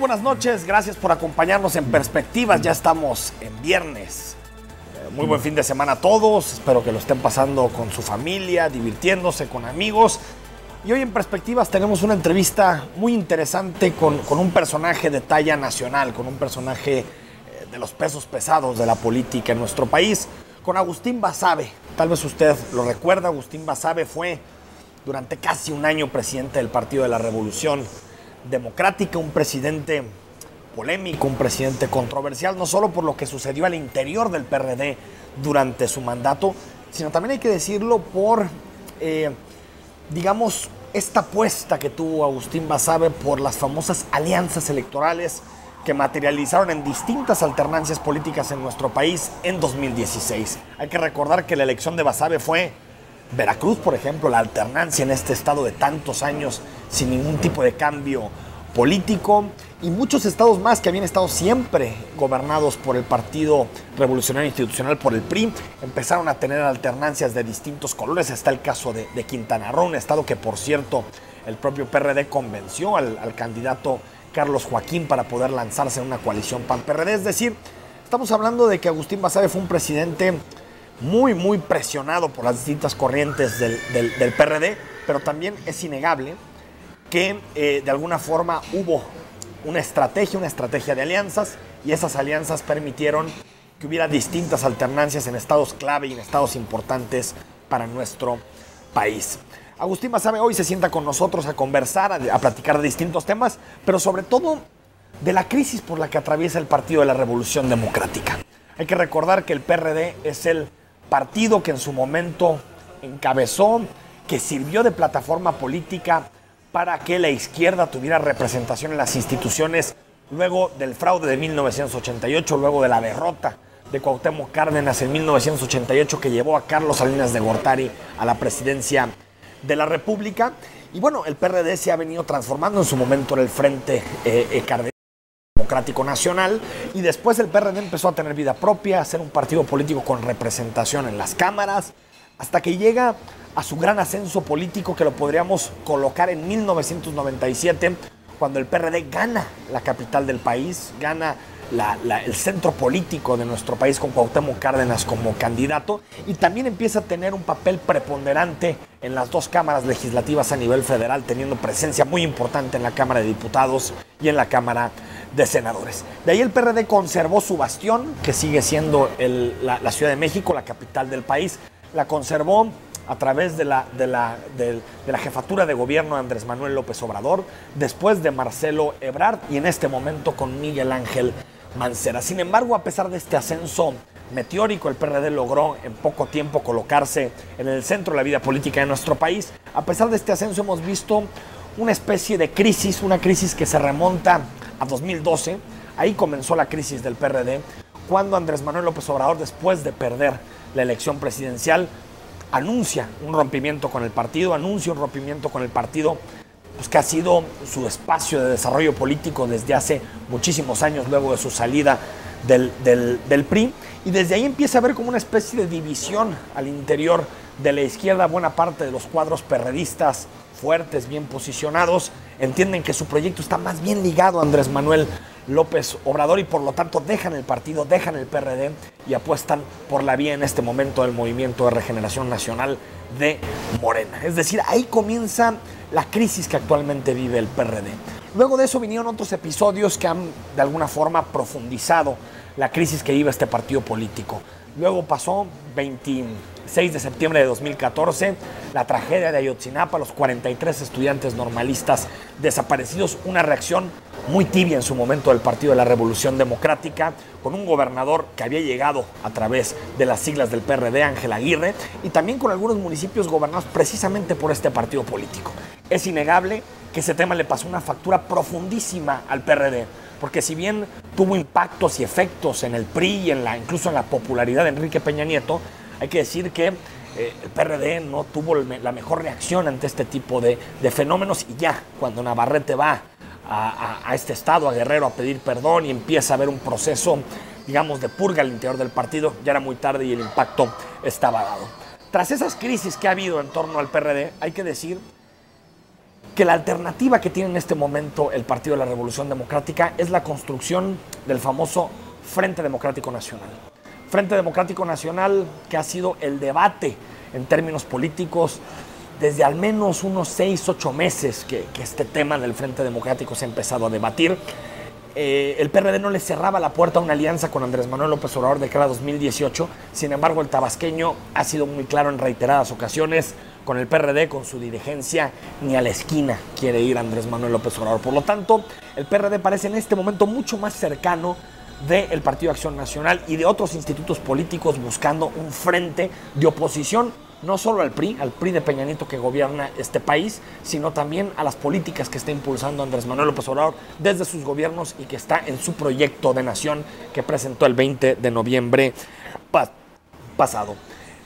buenas noches, gracias por acompañarnos en Perspectivas. Ya estamos en viernes. Muy buen fin de semana a todos, espero que lo estén pasando con su familia, divirtiéndose con amigos. Y hoy en Perspectivas tenemos una entrevista muy interesante con un personaje de talla nacional, con un personaje de los pesos pesados de la política en nuestro país, con Agustín Basabe. Tal vez usted lo recuerda, Agustín Basabe fue durante casi un año presidente del Partido de la Revolución Democrática, un presidente polémico, un presidente controversial, no solo por lo que sucedió al interior del PRD durante su mandato, sino también hay que decirlo por, digamos, esta apuesta que tuvo Agustín Basabe por las famosas alianzas electorales que materializaron en distintas alternancias políticas en nuestro país en 2016. Hay que recordar que la elección de Basabe fue Veracruz, por ejemplo, la alternancia en este estado de tantos años sin ningún tipo de cambio político, y muchos estados más que habían estado siempre gobernados por el Partido Revolucionario Institucional, por el PRI, empezaron a tener alternancias de distintos colores. Está el caso de Quintana Roo, un estado que, por cierto, el propio PRD convenció al candidato Carlos Joaquín para poder lanzarse en una coalición PAN-PRD. Es decir, estamos hablando de que Agustín Basabe fue un presidente muy presionado por las distintas corrientes del PRD, pero también es innegable que de alguna forma hubo una estrategia de alianzas, y esas alianzas permitieron que hubiera distintas alternancias en estados clave y en estados importantes para nuestro país. Agustín Basabe hoy se sienta con nosotros a conversar, a platicar de distintos temas, pero sobre todo de la crisis por la que atraviesa el Partido de la Revolución Democrática. Hay que recordar que el PRD es el partido que en su momento encabezó, que sirvió de plataforma política para que la izquierda tuviera representación en las instituciones luego del fraude de 1988, luego de la derrota de Cuauhtémoc Cárdenas en 1988, que llevó a Carlos Salinas de Gortari a la presidencia de la República. Y bueno, el PRD se ha venido transformando. En su momento en el Frente Cardenal Democrático Nacional, y después el PRD empezó a tener vida propia, a ser un partido político con representación en las cámaras, hasta que llega a su gran ascenso político, que lo podríamos colocar en 1997, cuando el PRD gana la capital del país, gana el centro político de nuestro país con Cuauhtémoc Cárdenas como candidato, y también empieza a tener un papel preponderante en las dos cámaras legislativas a nivel federal, teniendo presencia muy importante en la Cámara de Diputados y en la Cámara de Senadores. De ahí el PRD conservó su bastión, que sigue siendo la Ciudad de México, la capital del país. La conservó a través de la jefatura de gobierno de Andrés Manuel López Obrador, después de Marcelo Ebrard, y en este momento con Miguel Ángel Mancera. Sin embargo, a pesar de este ascenso meteórico, el PRD logró en poco tiempo colocarse en el centro de la vida política de nuestro país. A pesar de este ascenso, hemos visto una especie de crisis, una crisis que se remonta a 2012. Ahí comenzó la crisis del PRD, cuando Andrés Manuel López Obrador, después de perder la elección presidencial, anuncia un rompimiento con el partido, pues, que ha sido su espacio de desarrollo político desde hace muchísimos años, luego de su salida del PRI, y desde ahí empieza a haber como una especie de división al interior de la izquierda. Buena parte de los cuadros perredistas fuertes, bien posicionados, entienden que su proyecto está más bien ligado a Andrés Manuel López Obrador, y por lo tanto dejan el partido, dejan el PRD y apuestan por la vía en este momento del Movimiento de Regeneración Nacional de Morena. Es decir, ahí comienza la crisis que actualmente vive el PRD. Luego de eso vinieron otros episodios que han de alguna forma profundizado la crisis que vive este partido político. Luego pasó 26 de septiembre de 2014, la tragedia de Ayotzinapa, los 43 estudiantes normalistas desaparecidos, una reacción muy tibia en su momento del Partido de la Revolución Democrática, con un gobernador que había llegado a través de las siglas del PRD, Ángel Aguirre, y también con algunos municipios gobernados precisamente por este partido político. Es innegable que ese tema le pasó una factura profundísima al PRD, porque si bien tuvo impactos y efectos en el PRI y incluso en la popularidad de Enrique Peña Nieto, hay que decir que el PRD no tuvo la mejor reacción ante este tipo de fenómenos, y ya cuando Navarrete va a este estado, a Guerrero, a pedir perdón, y empieza a haber un proceso, digamos, de purga al interior del partido, ya era muy tarde y el impacto estaba dado. Tras esas crisis que ha habido en torno al PRD, hay que decir que la alternativa que tiene en este momento el Partido de la Revolución Democrática es la construcción del famoso Frente Democrático Nacional. Frente Democrático Nacional que ha sido el debate en términos políticos desde al menos unos 6, 8 meses que este tema del Frente Democrático se ha empezado a debatir. El PRD no le cerraba la puerta a una alianza con Andrés Manuel López Obrador de cara a 2018. Sin embargo, el tabasqueño ha sido muy claro en reiteradas ocasiones: con el PRD, con su dirigencia, ni a la esquina quiere ir Andrés Manuel López Obrador. Por lo tanto, el PRD parece en este momento mucho más cercano del Partido de Acción Nacional y de otros institutos políticos buscando un frente de oposición, no solo al PRI de Peña Nieto que gobierna este país, sino también a las políticas que está impulsando Andrés Manuel López Obrador desde sus gobiernos y que está en su proyecto de nación que presentó el 20 de noviembre pasado.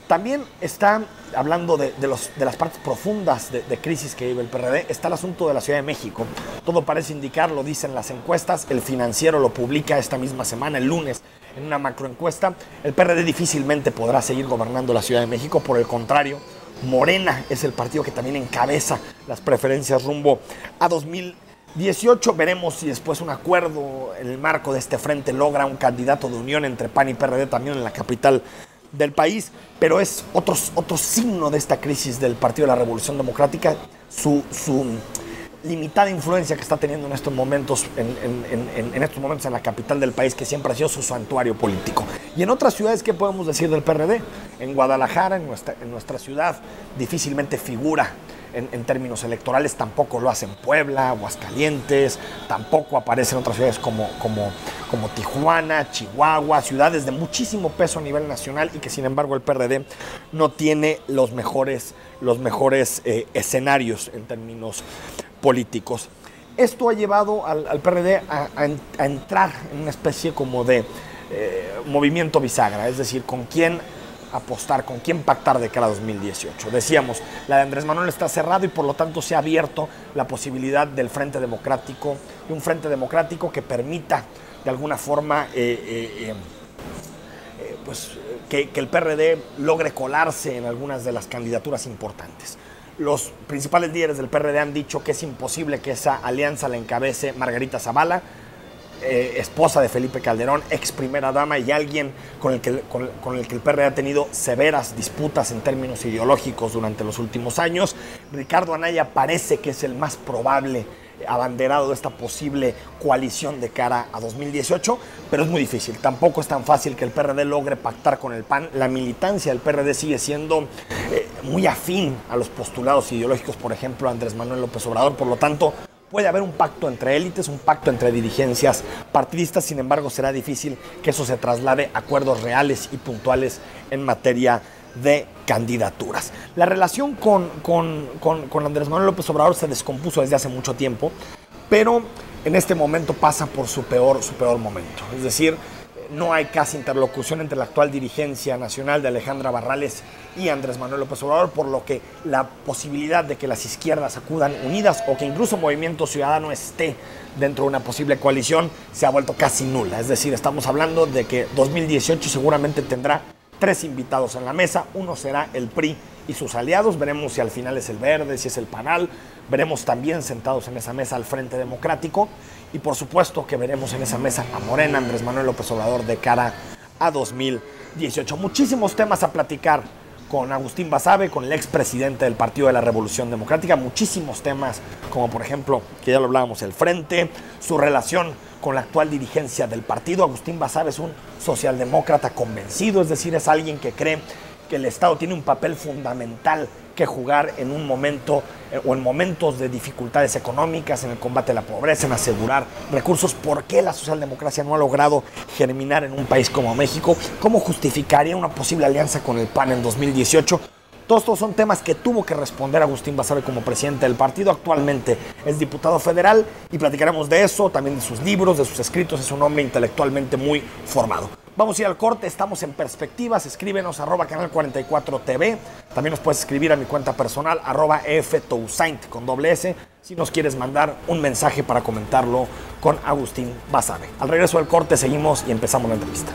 También está, hablando de las partes profundas de crisis que vive el PRD, está el asunto de la Ciudad de México. Todo parece indicar, lo dicen las encuestas, El Financiero lo publica esta misma semana, el lunes, en una macroencuesta: el PRD difícilmente podrá seguir gobernando la Ciudad de México. Por el contrario, Morena es el partido que también encabeza las preferencias rumbo a 2018. Veremos si después un acuerdo en el marco de este frente logra un candidato de unión entre PAN y PRD también en la capital del país, pero es otro signo de esta crisis del Partido de la Revolución Democrática, su limitada influencia que está teniendo en estos momentos en la capital del país, que siempre ha sido su santuario político. Y en otras ciudades, ¿qué podemos decir del PRD? En Guadalajara, en nuestra ciudad, difícilmente figura en términos electorales, tampoco lo hace en Puebla, Aguascalientes, tampoco aparece en otras ciudades como Tijuana, Chihuahua, ciudades de muchísimo peso a nivel nacional y que sin embargo el PRD no tiene los mejores escenarios en términos políticos. Esto ha llevado al PRD a entrar en una especie como de movimiento bisagra, es decir, con quién apostar, con quién pactar de cara a 2018. Decíamos, la de Andrés Manuel está cerrado y por lo tanto se ha abierto la posibilidad del Frente Democrático, de un Frente Democrático que permita de alguna forma que el PRD logre colarse en algunas de las candidaturas importantes. Los principales líderes del PRD han dicho que es imposible que esa alianza la encabece Margarita Zavala, esposa de Felipe Calderón, ex primera dama y alguien con el que el PRD ha tenido severas disputas en términos ideológicos durante los últimos años. Ricardo Anaya parece que es el más probable abanderado de esta posible coalición de cara a 2018, pero es muy difícil. Tampoco es tan fácil que el PRD logre pactar con el PAN. La militancia del PRD sigue siendo muy afín a los postulados ideológicos, por ejemplo, Andrés Manuel López Obrador. Por lo tanto, puede haber un pacto entre élites, un pacto entre dirigencias partidistas. Sin embargo, será difícil que eso se traslade a acuerdos reales y puntuales en materia de candidaturas. La relación con Andrés Manuel López Obrador se descompuso desde hace mucho tiempo, pero en este momento pasa por su peor momento. Es decir, no hay casi interlocución entre la actual dirigencia nacional de Alejandra Barrales y Andrés Manuel López Obrador, por lo que la posibilidad de que las izquierdas acudan unidas o que incluso Movimiento Ciudadano esté dentro de una posible coalición se ha vuelto casi nula. Es decir, estamos hablando de que 2018 seguramente tendrá 3 invitados en la mesa. Uno será el PRI y sus aliados. Veremos si al final es el Verde, si es el PANAL. Veremos también sentados en esa mesa al Frente Democrático. Y por supuesto que veremos en esa mesa a Morena, Andrés Manuel López Obrador de cara a 2018. Muchísimos temas a platicar con Agustín Basabe, con el expresidente del Partido de la Revolución Democrática. Muchísimos temas, como por ejemplo, que ya lo hablábamos, el Frente, su relación con la actual dirigencia del partido. Agustín Basabe es un socialdemócrata convencido, es decir, es alguien que cree que el Estado tiene un papel fundamental que jugar en un momento o en momentos de dificultades económicas, en el combate a la pobreza, en asegurar recursos. ¿Por qué la socialdemocracia no ha logrado germinar en un país como México? ¿Cómo justificaría una posible alianza con el PAN en 2018? Todos estos son temas que tuvo que responder Agustín Basabe como presidente del partido. Actualmente es diputado federal y platicaremos de eso, también de sus libros, de sus escritos. Es un hombre intelectualmente muy formado. Vamos a ir al corte, estamos en Perspectivas. Escríbenos @canal44tv. También nos puedes escribir a mi cuenta personal @eftousaint con doble S si nos quieres mandar un mensaje para comentarlo con Agustín Basabe. Al regreso del corte seguimos y empezamos la entrevista.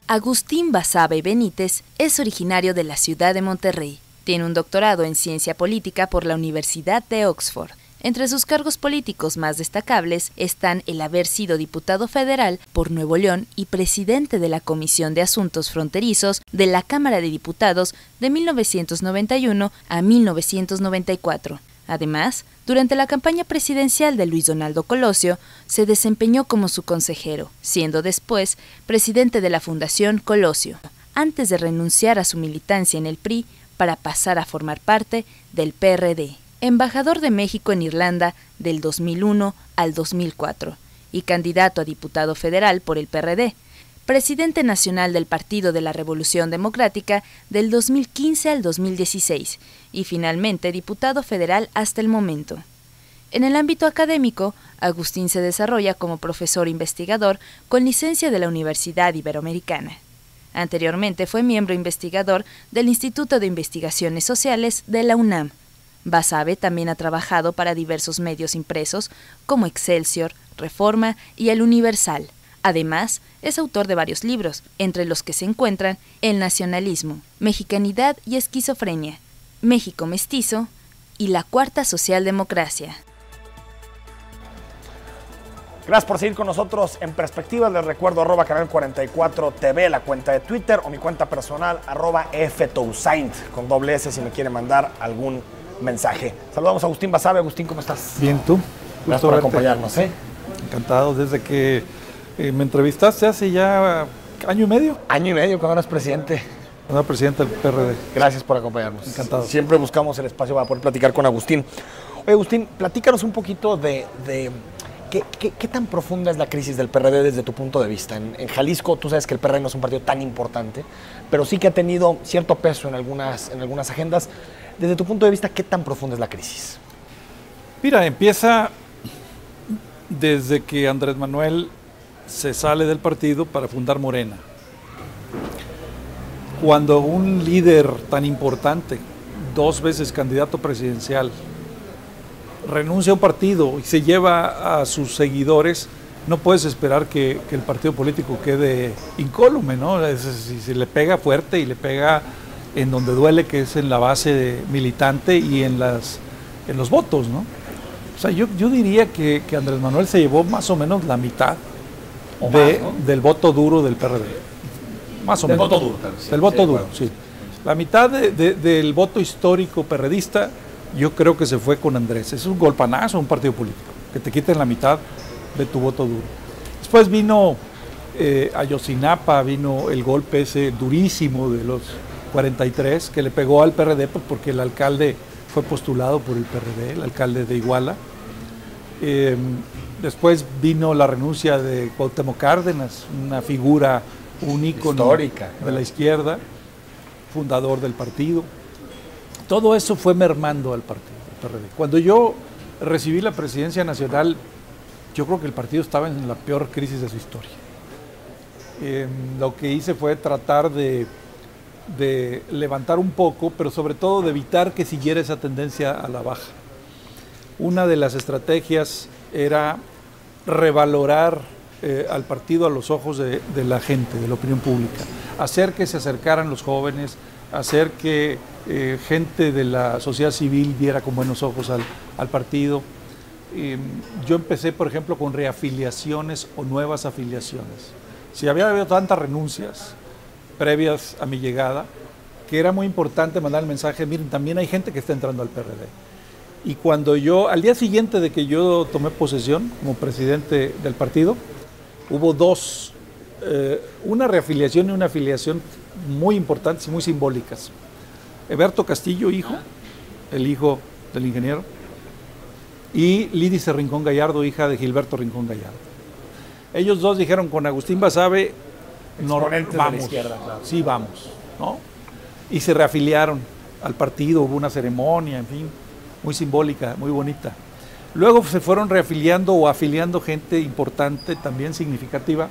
Agustín Basabe Benítez es originario de la ciudad de Monterrey. Tiene un doctorado en ciencia política por la Universidad de Oxford. Entre sus cargos políticos más destacables están el haber sido diputado federal por Nuevo León y presidente de la Comisión de Asuntos Fronterizos de la Cámara de Diputados de 1991 a 1994. Además, durante la campaña presidencial de Luis Donaldo Colosio, se desempeñó como su consejero, siendo después presidente de la Fundación Colosio, antes de renunciar a su militancia en el PRI para pasar a formar parte del PRD. Embajador de México en Irlanda del 2001 al 2004 y candidato a diputado federal por el PRD. Presidente nacional del Partido de la Revolución Democrática del 2015 al 2016 y finalmente diputado federal hasta el momento. En el ámbito académico, Agustín se desarrolla como profesor investigador con licencia de la Universidad Iberoamericana. Anteriormente fue miembro investigador del Instituto de Investigaciones Sociales de la UNAM. Basabe también ha trabajado para diversos medios impresos como Excelsior, Reforma y El Universal. Además, es autor de varios libros, entre los que se encuentran El nacionalismo, mexicanidad y esquizofrenia, México mestizo y La cuarta socialdemocracia. Gracias por seguir con nosotros en Perspectiva. Les recuerdo @canal44tv, la cuenta de Twitter, o mi cuenta personal @ftousaint con doble S si me quiere mandar algún mensaje. Saludamos a Agustín Basabe. Agustín, ¿cómo estás? Bien, ¿tú? Gracias por acompañarnos. Encantado, desde que me entrevistaste hace ya año y medio. Año y medio cuando eras presidente. Cuando era presidente del PRD. Gracias por acompañarnos. Encantado. Siempre buscamos el espacio para poder platicar con Agustín. Oye, Agustín, platícanos un poquito de ¿qué tan profunda es la crisis del PRD desde tu punto de vista? En Jalisco, tú sabes que el PRD no es un partido tan importante, pero sí que ha tenido cierto peso en algunas agendas. Desde tu punto de vista, ¿qué tan profunda es la crisis? Mira, empieza desde que Andrés Manuel se sale del partido para fundar Morena. Cuando un líder tan importante, 2 veces candidato presidencial, renuncia a un partido y se lleva a sus seguidores, no puedes esperar que el partido político quede incólume, ¿no? Si se le pega fuerte y le pega en donde duele, que es en la base militante y en los votos, ¿no? O sea, yo diría que Andrés Manuel se llevó más o menos la mitad del voto duro del PRD. Más o menos. Del voto duro. Del voto duro, sí. La mitad del voto histórico perredista, yo creo que se fue con Andrés. Es un golpanazo a un partido político, que te quiten la mitad de tu voto duro. Después vino Ayotzinapa, vino el golpe ese durísimo de los 43, que le pegó al PRD porque el alcalde fue postulado por el PRD, el alcalde de Iguala. Después vino la renuncia de Cuauhtémoc Cárdenas, una figura, un ícono histórica de la izquierda, fundador del partido. Todo eso fue mermando al partido, el PRD. Cuando yo recibí la presidencia nacional, yo creo que el partido estaba en la peor crisis de su historia. Lo que hice fue tratar de levantar un poco, pero sobre todo de evitar que siguiera esa tendencia a la baja. Una de las estrategias era revalorar al partido a los ojos de la gente, de la opinión pública, hacer que se acercaran los jóvenes, hacer que gente de la sociedad civil viera con buenos ojos al partido. Yo empecé, por ejemplo, con reafiliaciones o nuevas afiliaciones. Si había habido tantas renuncias previas a mi llegada, que era muy importante mandar el mensaje, miren, también hay gente que está entrando al PRD. Y cuando al día siguiente de que yo tomé posesión como presidente del partido, hubo una reafiliación y una afiliación muy importantes y muy simbólicas. Eberto Castillo, hijo, el hijo del ingeniero, y Lídice Rincón Gallardo, hija de Gilberto Rincón Gallardo. Ellos dos dijeron con Agustín Basabe, vamos, de la izquierda, claro. Sí, vamos, ¿no? Y se reafiliaron al partido, hubo una ceremonia, en fin, muy simbólica, muy bonita. Luego se fueron reafiliando o afiliando gente importante, también significativa,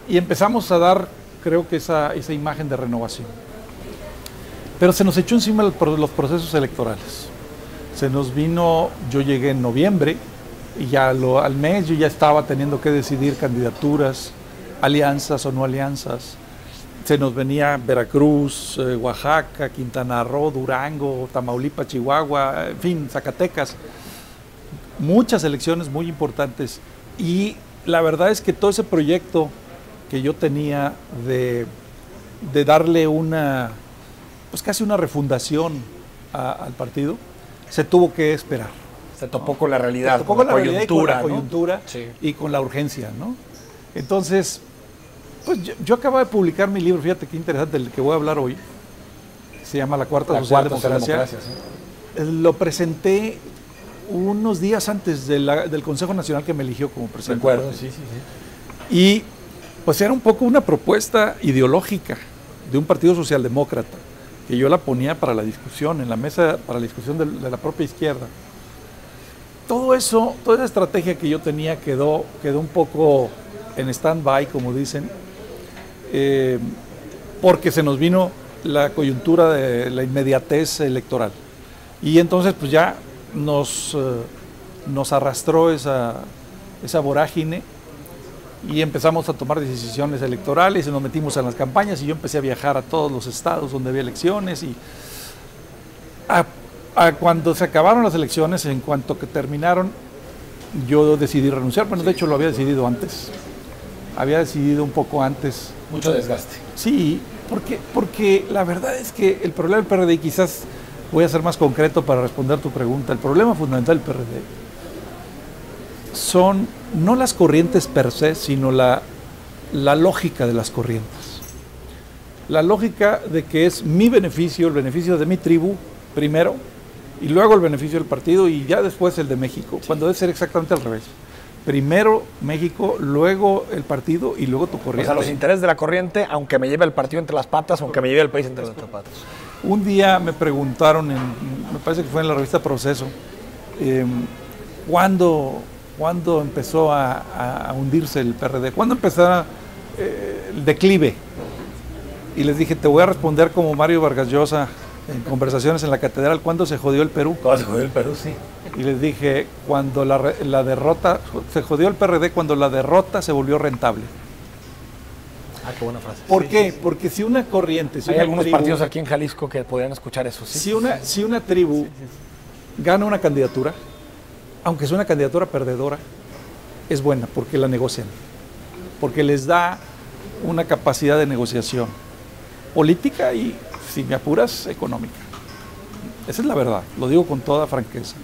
y empezamos a dar, creo que esa imagen de renovación. Pero se nos echó encima los procesos electorales. Se nos vino, yo llegué en noviembre, y ya al mes yo ya estaba teniendo que decidir candidaturas, alianzas o no alianzas. se nos venía Veracruz, Oaxaca, Quintana Roo, Durango, Tamaulipas, Chihuahua, en fin, Zacatecas. Muchas elecciones muy importantes. Y la verdad es que todo ese proyecto que yo tenía de darle pues casi una refundación al partido, se tuvo que esperar. Se topó con la realidad, se topó con la coyuntura, realidad y con la coyuntura, ¿no? Sí. Y con la urgencia, ¿no? Entonces, pues yo acabo de publicar mi libro, fíjate qué interesante, el que voy a hablar hoy, se llama La Cuarta Socialdemocracia. Sí. Lo presenté unos días antes del Consejo Nacional que me eligió como presidente. Recuerdo, sí. Y pues era un poco una propuesta ideológica de un partido socialdemócrata, que yo la ponía para la discusión, en la mesa para la discusión de la propia izquierda. Todo eso, toda esa estrategia que yo tenía quedó un poco en stand-by, como dicen, porque se nos vino la coyuntura de la inmediatez electoral. Y entonces pues ya nos arrastró esa vorágine y empezamos a tomar decisiones electorales y nos metimos en las campañas y yo empecé a viajar a todos los estados donde había elecciones y cuando se acabaron las elecciones, en cuanto que terminaron, yo decidí renunciar. Bueno, de hecho lo había decidido antes. Había decidido un poco antes. Mucho desgaste. Sí, porque la verdad es que el problema del PRD, y quizás voy a ser más concreto para responder tu pregunta, el problema fundamental del PRD son no las corrientes per se, sino la lógica de las corrientes. La lógica de que es mi beneficio, el beneficio de mi tribu, primero, y luego el beneficio del partido, y ya después el de México, cuando debe ser exactamente al revés. Primero México, luego el partido y luego tu corriente. O sea, los intereses de la corriente, aunque me lleve el partido entre las patas, aunque me lleve el país entre las patas. Un día me preguntaron, me parece que fue en la revista Proceso, ¿cuándo empezó a hundirse el PRD? ¿Cuándo empezó el declive? Y les dije, te voy a responder como Mario Vargas Llosa en Conversaciones en la Catedral, ¿cuándo se jodió el Perú? ¿Cuándo se jodió el Perú? Sí. Y les dije, cuando la derrota, se jodió el PRD cuando la derrota se volvió rentable. Ah, qué buena frase. ¿Por qué? Sí. Porque si una corriente... Si hay una algunos tribu, partidos aquí en Jalisco que podrían escuchar eso, ¿sí? Si una tribu gana una candidatura, aunque sea una candidatura perdedora, es buena porque la negocian, porque les da una capacidad de negociación política y, si me apuras, económica. Esa es la verdad, lo digo con toda franqueza.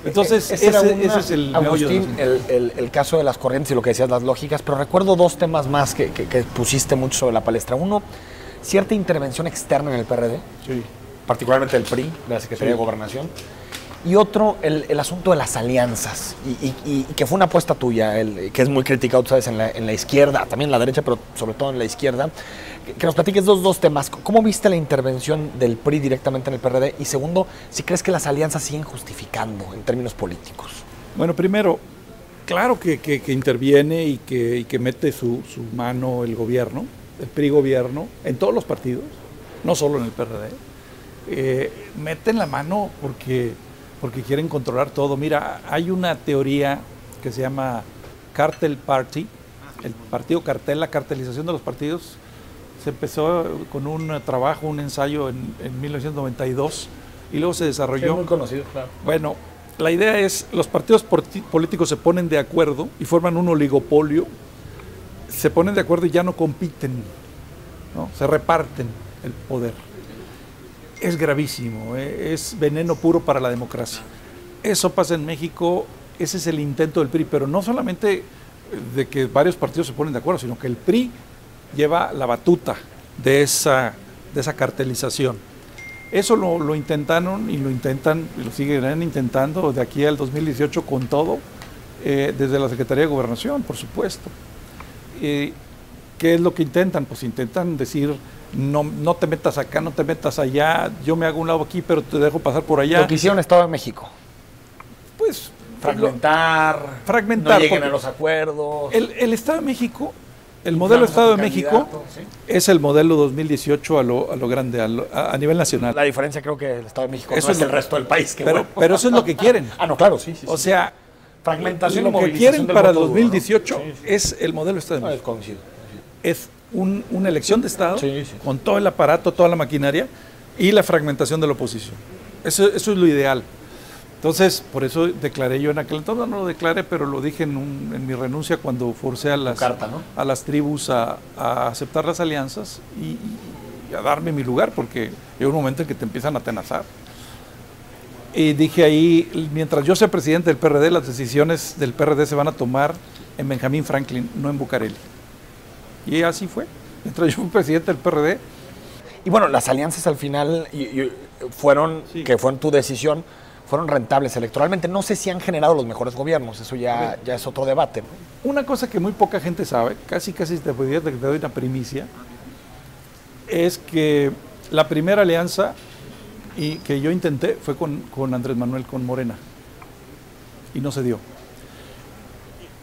Entonces, ese es el meollo de Agustín, el caso de las corrientes y lo que decías, las lógicas, pero recuerdo dos temas más que pusiste mucho sobre la palestra. Uno, cierta intervención externa en el PRD, sí, particularmente del PRI, de la Secretaría de Gobernación. Y otro, el asunto de las alianzas, y que fue una apuesta tuya, que es muy criticado, ¿sabes?, en la izquierda, también en la derecha, pero sobre todo en la izquierda. Que nos platiques dos temas. ¿Cómo viste la intervención del PRI directamente en el PRD? Y segundo, si crees que las alianzas siguen justificando en términos políticos. Bueno, primero, claro que interviene y que mete su mano el gobierno, el PRI gobierno, en todos los partidos, no solo en el PRD. Meten la mano porque quieren controlar todo. Mira, hay una teoría que se llama Cartel Party, el partido cartel, la cartelización de los partidos. Se empezó con un trabajo, un ensayo en 1992 y luego se desarrolló. Es muy conocido, claro. Bueno, la idea es, los partidos políticos se ponen de acuerdo y forman un oligopolio, se ponen de acuerdo y ya no compiten, ¿no? Se reparten el poder. Es gravísimo, es veneno puro para la democracia. Eso pasa en México, ese es el intento del PRI, pero no solamente de que varios partidos se ponen de acuerdo, sino que el PRI lleva la batuta de esa cartelización. Eso lo intentaron y lo intentan y lo siguen intentando de aquí al 2018 con todo, desde la Secretaría de Gobernación, por supuesto. ¿Qué es lo que intentan? Pues intentan decir, no te metas acá, no te metas allá, yo me hago un lado aquí, pero te dejo pasar por allá. Lo que hicieron Estado de México. Pues fragmentar, no lleguen a los acuerdos. El Estado de México, el modelo Estado de México, ¿sí?, es el modelo 2018 a lo grande, a nivel nacional. La diferencia creo que el Estado de México eso no es el resto del país. Pero eso es lo que quieren. No, claro, sí. O sea, fragmentación lo que quieren para 2018 es el modelo Estado de México. Coincido. Es una elección de Estado con todo el aparato, toda la maquinaria y la fragmentación de la oposición. Eso es lo ideal. Entonces, por eso declaré yo en aquel entonces, no lo declaré, pero lo dije en mi renuncia cuando forcé a las tribus a aceptar las alianzas y a darme mi lugar, porque hay un momento en que te empiezan a atenazar. Y dije ahí, mientras yo sea presidente del PRD, las decisiones del PRD se van a tomar en Benjamín Franklin, no en Bucareli. Y así fue. Mientras yo fui presidente del PRD. Y bueno, las alianzas al final fueron, que fue en tu decisión, fueron rentables electoralmente. No sé si han generado los mejores gobiernos, eso ya es otro debate, ¿no? Una cosa que muy poca gente sabe, casi te doy una primicia, es que la primera alianza que yo intenté fue con Andrés Manuel, con Morena, y no se dio.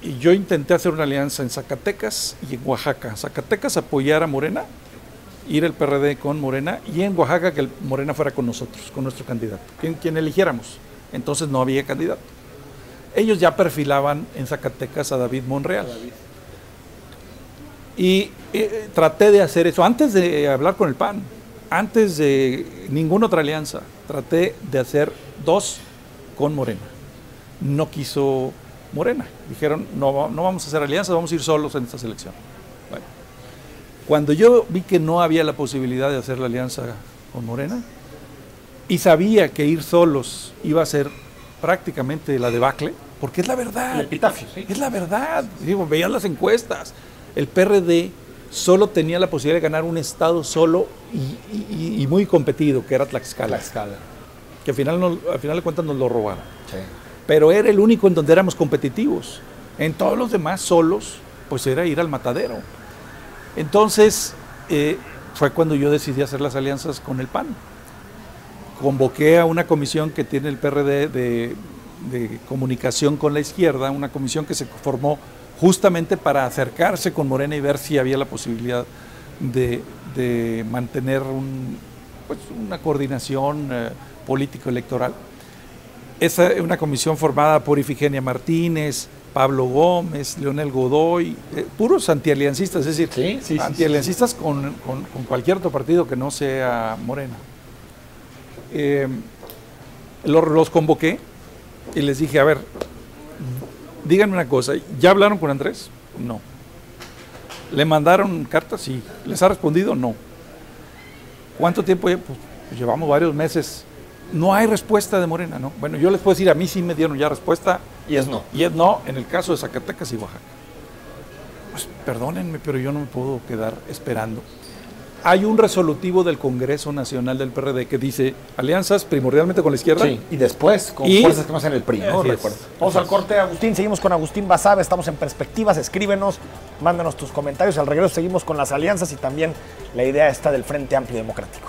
Y yo intenté hacer una alianza en Zacatecas y en Oaxaca. Zacatecas apoyar a Morena, ir el PRD con Morena, y en Oaxaca que el Morena fuera con nosotros, con nuestro candidato, quien eligiéramos. Entonces no había candidato. Ellos ya perfilaban en Zacatecas a David Monreal. Y traté de hacer eso antes de hablar con el PAN, antes de ninguna otra alianza. Traté de hacer 2 con Morena. No quiso Morena. Dijeron, no vamos a hacer alianzas, vamos a ir solos en esta selección. Bueno, cuando yo vi que no había la posibilidad de hacer la alianza con Morena, y sabía que ir solos iba a ser prácticamente la debacle, porque es la verdad. El epitafio, sí. Es la verdad. Digo, veían las encuestas. El PRD solo tenía la posibilidad de ganar un estado solo y muy competido, que era Tlaxcala. Que al final de cuentas nos lo robaron. Sí. Pero era el único en donde éramos competitivos. En todos los demás solos, pues era ir al matadero. Entonces, fue cuando yo decidí hacer las alianzas con el PAN. Convoqué a una comisión que tiene el PRD de comunicación con la izquierda, una comisión que se formó justamente para acercarse con Morena y ver si había la posibilidad de mantener una coordinación político-electoral. Esa es una comisión formada por Ifigenia Martínez, Pablo Gómez, Leonel Godoy, puros antialiancistas, es decir, antialiancistas con cualquier otro partido que no sea Morena. Los convoqué y les dije, a ver, díganme una cosa, ¿ya hablaron con Andrés? No. ¿Le mandaron cartas? Sí. ¿Les ha respondido? No. ¿Cuánto tiempo? Pues llevamos varios meses. No hay respuesta de Morena, ¿no? Bueno, yo les puedo decir, a mí sí me dieron ya respuesta. Y es no. Y es no, en el caso de Zacatecas y Oaxaca. Pues perdónenme, pero yo no me puedo quedar esperando. Hay un resolutivo del Congreso Nacional del PRD que dice alianzas primordialmente con la izquierda. Sí, y después con fuerzas que no sean el PRI, ¿no? Vamos al corte, Agustín. Seguimos con Agustín Basabe. Estamos en Perspectivas. Escríbenos, mándanos tus comentarios. Al regreso seguimos con las alianzas y también la idea está del Frente Amplio Democrático.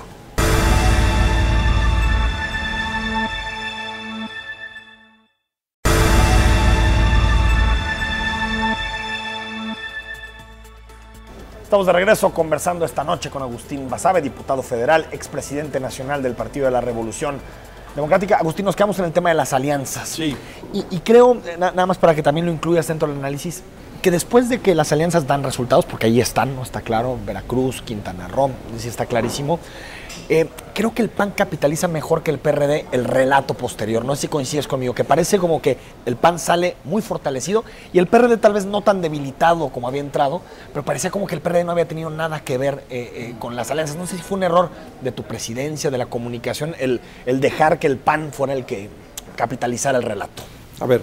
Estamos de regreso conversando esta noche con Agustín Basabe, diputado federal, expresidente nacional del Partido de la Revolución Democrática. Agustín, nos quedamos en el tema de las alianzas. Sí. Y creo, nada más para que también lo incluyas dentro del análisis, que después de que las alianzas dan resultados, porque ahí están, ¿no? Está claro, Veracruz, Quintana Roo, sí está clarísimo. Creo que el PAN capitaliza mejor que el PRD el relato posterior. No sé si coincides conmigo, que parece como que el PAN sale muy fortalecido y el PRD tal vez no tan debilitado como había entrado, pero parecía como que el PRD no había tenido nada que ver con las alianzas. No sé si fue un error de tu presidencia, de la comunicación, el dejar que el PAN fuera el que capitalizara el relato. A ver,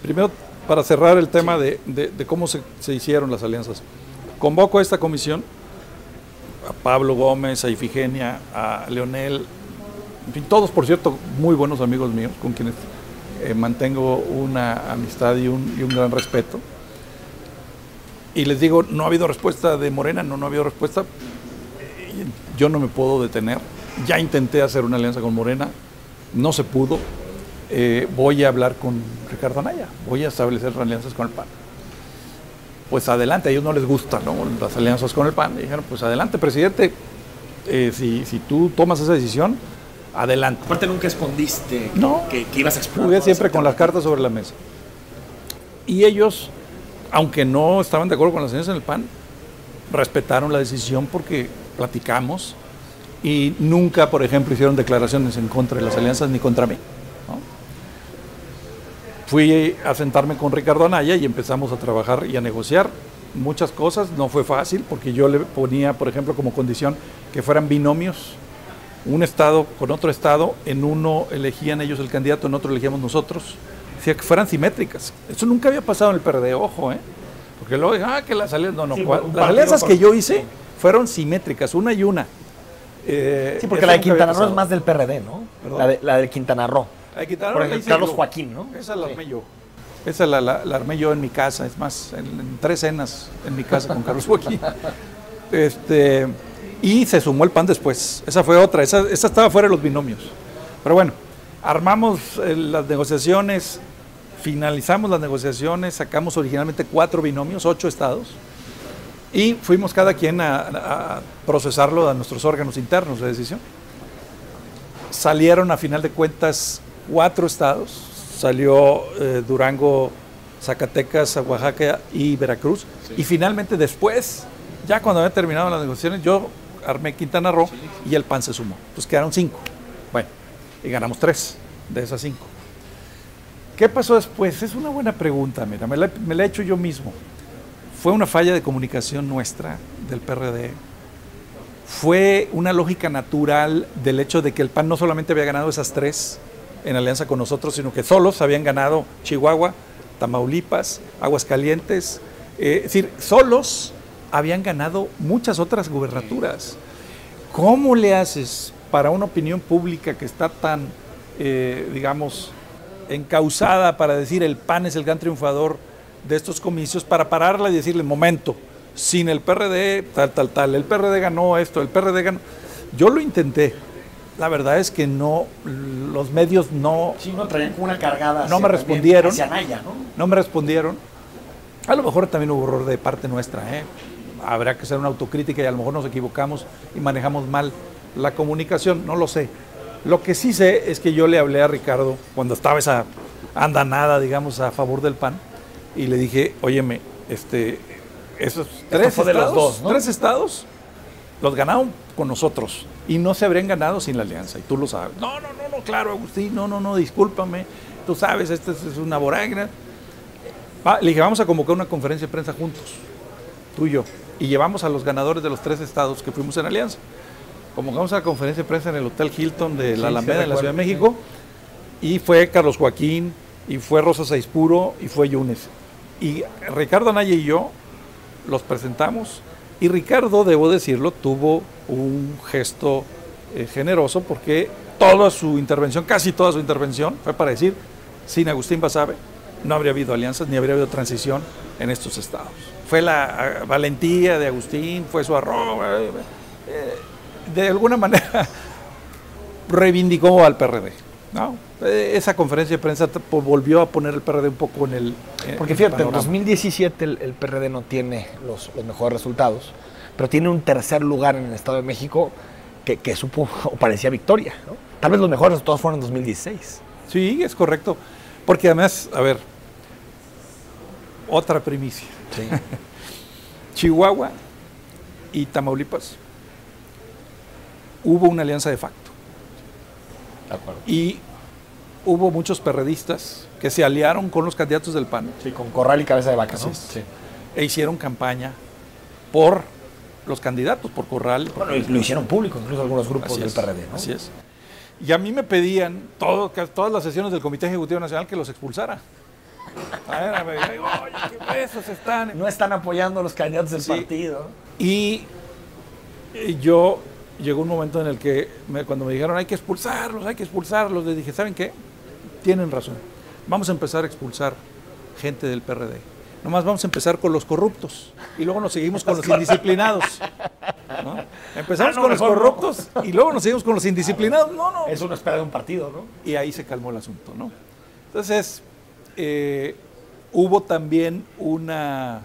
primero para cerrar el tema de cómo se hicieron las alianzas. Convoco a esta comisión, a Pablo Gómez, a Ifigenia, a Leonel, en fin, todos, por cierto, muy buenos amigos míos, con quienes mantengo una amistad y un gran respeto. Y les digo, no ha habido respuesta de Morena, no ha habido respuesta. Yo no me puedo detener. Ya intenté hacer una alianza con Morena, no se pudo. Voy a hablar con Ricardo Anaya, voy a establecer alianzas con el PAN. Pues adelante, a ellos no les gustan, ¿no?, las alianzas con el PAN. Y dijeron, pues adelante, presidente, si tú tomas esa decisión, adelante. Aparte nunca escondiste que ibas a explorar. Jugué siempre con las cartas sobre la mesa. Y ellos, aunque no estaban de acuerdo con las alianzas en el PAN, respetaron la decisión porque platicamos y nunca, por ejemplo, hicieron declaraciones en contra de las alianzas ni contra mí, ¿no? Fui a sentarme con Ricardo Anaya y empezamos a trabajar y a negociar muchas cosas. No fue fácil porque yo le ponía, por ejemplo, como condición que fueran binomios, un estado con otro estado, en uno elegían ellos el candidato, en otro elegíamos nosotros, o sea, que fueran simétricas. Eso nunca había pasado en el PRD, ojo, porque luego que las alianzas, no, sí, las alianzas que yo hice fueron simétricas, una y una. Sí, porque la de Quintana Roo es más del PRD, ¿no? La de Quintana Roo. La de Quintana Roo, por ejemplo, Carlos Joaquín, ¿no? Esa la armé yo. Esa la armé yo en mi casa, es más, en 3 cenas en mi casa con Carlos Joaquín. Y se sumó el PAN después. Esa fue otra, esa estaba fuera de los binomios. Pero bueno, armamos las negociaciones, finalizamos las negociaciones, sacamos originalmente 4 binomios, 8 estados, y fuimos cada quien a procesarlo a nuestros órganos internos de decisión. Salieron a final de cuentas 4 estados, salió Durango, Zacatecas, Oaxaca y Veracruz, sí. Y finalmente después, ya cuando había terminado las negociaciones, yo armé Quintana Roo y el PAN se sumó. Pues quedaron 5. Bueno, y ganamos 3 de esas 5. ¿Qué pasó después? Es una buena pregunta, mira, me la he hecho yo mismo. Fue una falla de comunicación nuestra, del PRD. Fue una lógica natural del hecho de que el PAN no solamente había ganado esas 3 en alianza con nosotros, sino que solos habían ganado Chihuahua, Tamaulipas, Aguascalientes. Es decir, solos habían ganado muchas otras gubernaturas. ¿Cómo le haces para una opinión pública que está tan, digamos, encausada para decir el PAN es el gran triunfador de estos comicios, para pararla y decirle, momento, sin el PRD, tal, el PRD ganó esto, el PRD ganó? Yo lo intenté. La verdad es que no, los medios no... Sí, no traían como una cargada no me respondieron. Hacia Anaya, ¿no? No me respondieron. A lo mejor también hubo error de parte nuestra, Habrá que hacer una autocrítica y a lo mejor nos equivocamos y manejamos mal la comunicación, no lo sé. Lo que sí sé es que yo le hablé a Ricardo cuando estaba esa andanada, digamos, a favor del PAN, y le dije, óyeme, esos 3 estados, de los 2, ¿no? 3 estados los ganaron con nosotros y no se habrían ganado sin la alianza, y tú lo sabes. No, claro, Agustín, no, discúlpame, tú sabes, esto es una vorágine. Le dije, vamos a convocar una conferencia de prensa juntos, tú y yo, y llevamos a los ganadores de los 3 estados que fuimos en alianza. Convocamos a la conferencia de prensa en el Hotel Hilton de la Alameda, en la Ciudad de México, y fue Carlos Joaquín, y fue Rosa Saispuro, y fue Yunes. Y Ricardo Anaya y yo los presentamos, y Ricardo, debo decirlo, tuvo un gesto generoso, porque toda su intervención, casi toda su intervención, fue para decir, sin Agustín Basabe no habría habido alianzas, ni habría habido transición en estos estados. Fue la valentía de Agustín, fue su arroba, de alguna manera reivindicó al PRD, ¿no? Esa conferencia de prensa volvió a poner el PRD un poco en el porque fíjate, en 2017 el PRD no tiene los mejores resultados, pero tiene un tercer lugar en el Estado de México que supo o parecía victoria, ¿no? Tal vez los mejores resultados fueron en 2016. Sí, es correcto, porque además, a ver, otra primicia. Sí. Chihuahua y Tamaulipas hubo una alianza de facto. De acuerdo. Y hubo muchos perredistas que se aliaron con los candidatos del PAN. Sí, con Corral y Cabeza de Vaca, ¿no? Sí. E hicieron campaña por los candidatos, por Corral. Bueno, y lo hicieron público, incluso algunos grupos del PRD, ¿no? Así es. Y a mí me pedían todas las sesiones del Comité Ejecutivo Nacional que los expulsara. A ver, oye, ¿qué esos están? No están apoyando a los candidatos del partido. Y yo llegó un momento en el que cuando me dijeron hay que expulsarlos, les dije, ¿saben qué? Tienen razón. Vamos a empezar a expulsar gente del PRD. Nomás vamos a empezar con los corruptos y luego nos seguimos con los indisciplinados, ¿no? Empezamos con los corruptos y luego nos seguimos con los indisciplinados. No. Eso no espera de un partido, ¿no? Y ahí se calmó el asunto, ¿no? Entonces, hubo también una